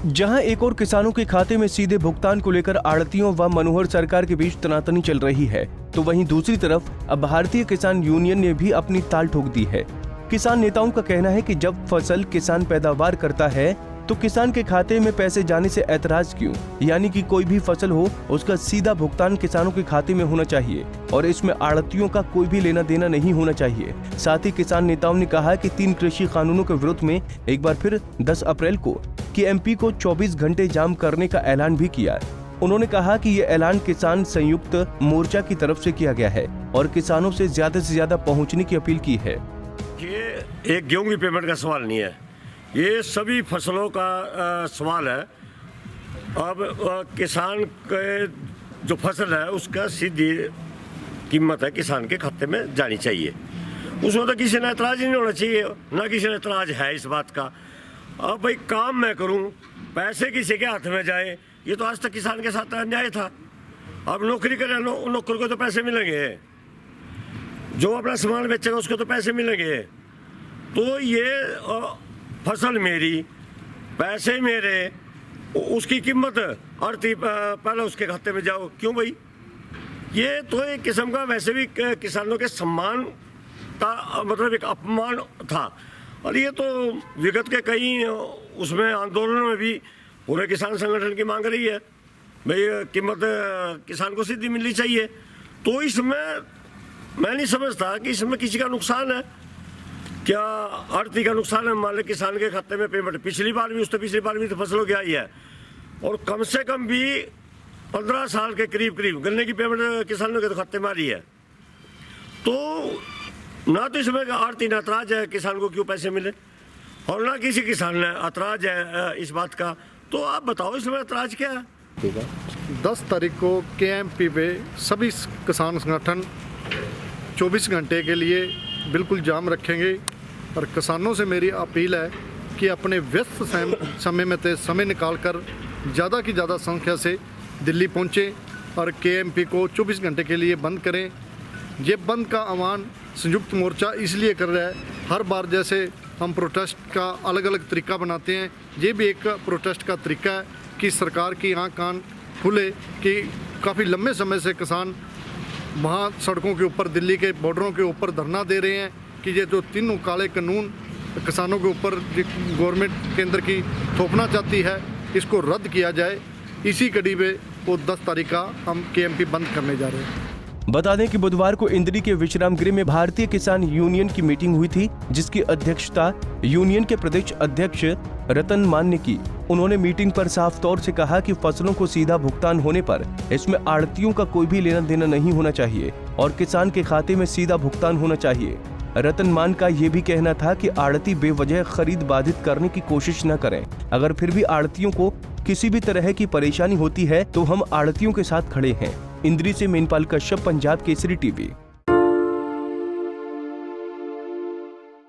जहां एक और किसानों के खाते में सीधे भुगतान को लेकर आड़तियों व मनोहर सरकार के बीच तनातनी चल रही है, तो वहीं दूसरी तरफ अब भारतीय किसान यूनियन ने भी अपनी ताल ठोक दी है। किसान नेताओं का कहना है कि जब फसल किसान पैदावार करता है तो किसान के खाते में पैसे जाने से ऐतराज क्यों, यानी कि कोई भी फसल हो उसका सीधा भुगतान किसानों के खाते में होना चाहिए और इसमें आड़तियों का कोई भी लेना देना नहीं होना चाहिए। साथ ही किसान नेताओं ने कहा कि 3 कृषि कानूनों के विरोध में एक बार फिर 10 अप्रैल को केएमपी को 24 घंटे जाम करने का ऐलान भी किया। उन्होंने कहा कि ये ऐलान किसान संयुक्त मोर्चा की तरफ से किया गया है और किसानों से ज्यादा पहुंचने की अपील की है। ये एक गेहूं की पेमेंट का सवाल नहीं है, ये सभी फसलों का सवाल है। अब किसान के जो फसल है उसका सीधी कीमत है किसान के खाते में जानी चाहिए, उसमें तो किसी ने एतराज़ ही नहीं होना चाहिए, ना किसी ने एतराज़ है इस बात का। अब भाई काम मैं करूं, पैसे किसी के हाथ में जाए, ये तो आज तक किसान के साथ अन्याय था। अब नौकरी करे नौकर को तो पैसे मिलेंगे, जो अपना सामान बेचेगा उसको तो पैसे मिलेंगे। तो ये फसल मेरी, पैसे मेरे, उसकी कीमत आड़ती पहले उसके खाते में जाओ, क्यों भाई? ये तो एक किस्म का वैसे भी किसानों के सम्मान का मतलब एक अपमान था। और ये तो विगत के कई उसमें आंदोलनों में भी पूरे किसान संगठन की मांग रही है, भाई कीमत किसान को सीधी मिलनी चाहिए। तो इसमें मैं नहीं समझता कि इसमें किसी का नुकसान है। क्या आड़ती का नुकसान है? मान लो किसान के खाते में पेमेंट पिछली बार भी तो फसलों की आई है, और कम से कम भी 15 साल के करीब गन्ने की पेमेंट किसानों के तो खाते में आ रही है। तो ना तो इसमें आड़ती ना एतराज है किसान को क्यों पैसे मिले, और ना किसी किसान ने एतराज है इस बात का। तो आप बताओ इसमें एतराज क्या है? 10 तारीख को केएमपी पे सभी किसान संगठन 24 घंटे के लिए बिल्कुल जाम रखेंगे। और किसानों से मेरी अपील है कि अपने व्यस्त समय में से समय निकालकर ज़्यादा की ज़्यादा संख्या से दिल्ली पहुँचें और केएमपी को 24 घंटे के लिए बंद करें। ये बंद का आह्वान संयुक्त मोर्चा इसलिए कर रहा है, हर बार जैसे हम प्रोटेस्ट का अलग अलग तरीका बनाते हैं, ये भी एक प्रोटेस्ट का तरीका है कि सरकार की आँख कान खुले कि काफ़ी लंबे समय से किसान वहाँ सड़कों के ऊपर, दिल्ली के बॉर्डरों के ऊपर धरना दे रहे हैं कि ये जो 3 काले कानून किसानों के ऊपर गवर्नमेंट केंद्र की थोपना चाहती है, इसको रद्द किया जाए। इसी कड़ी में वो 10 तारीख का हम केएमपी बंद करने जा रहे हैं। बता दें कि बुधवार को इंद्री के विश्राम गृह में भारतीय किसान यूनियन की मीटिंग हुई थी, जिसकी अध्यक्षता यूनियन के प्रदेश अध्यक्ष रतन मान ने की। उन्होंने मीटिंग पर साफ तौर से कहा कि फसलों को सीधा भुगतान होने पर इसमें आड़तियों का कोई भी लेना देना नहीं होना चाहिए और किसान के खाते में सीधा भुगतान होना चाहिए। रतन मान का ये भी कहना था कि आड़ती बेवजह खरीद बाधित करने की कोशिश न करें। अगर फिर भी आड़तियों को किसी भी तरह की परेशानी होती है तो हम आड़तियों के साथ खड़े हैं। इंद्री से मेनपाल कश्यप, पंजाब केसरी टीवी।